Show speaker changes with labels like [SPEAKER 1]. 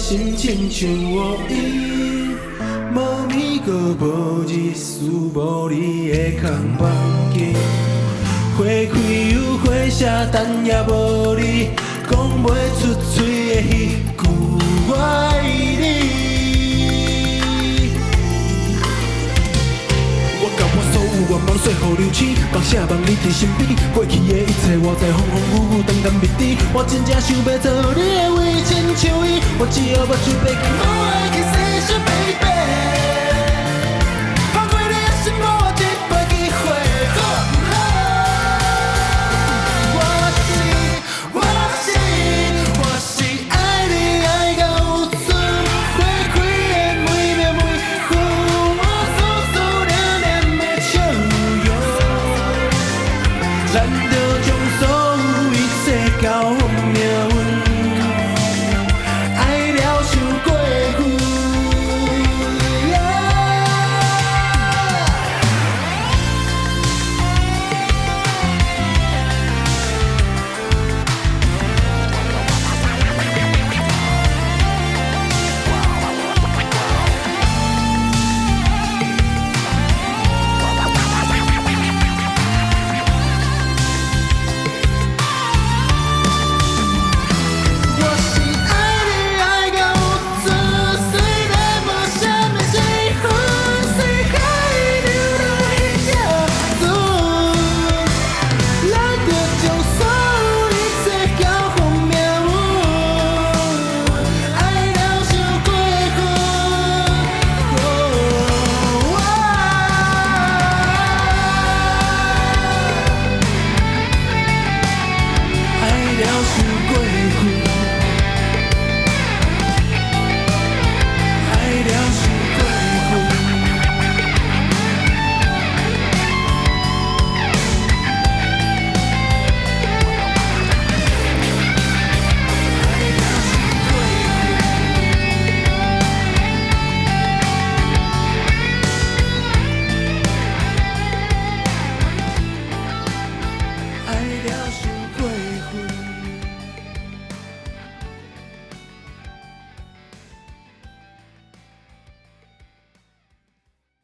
[SPEAKER 1] 心亲像乌云，无暝阁无日，思无你的空房间。花开有花谢，等也无你，讲袂出嘴的迄句我爱你。我甲我所有愿望说互流星，梦啥梦你伫身边，过去的一切我知风风雨雨，淡淡蜜甜。我真正想要做你的为亲像伊，我只要要嘴巴讲我爱去细说 baby。放过你的心，无一次机会。我是爱你爱到有准，花开的每秒每分，我思思念念的笑容，咱就将所有一切交予命运，爱了伤过分。爱了。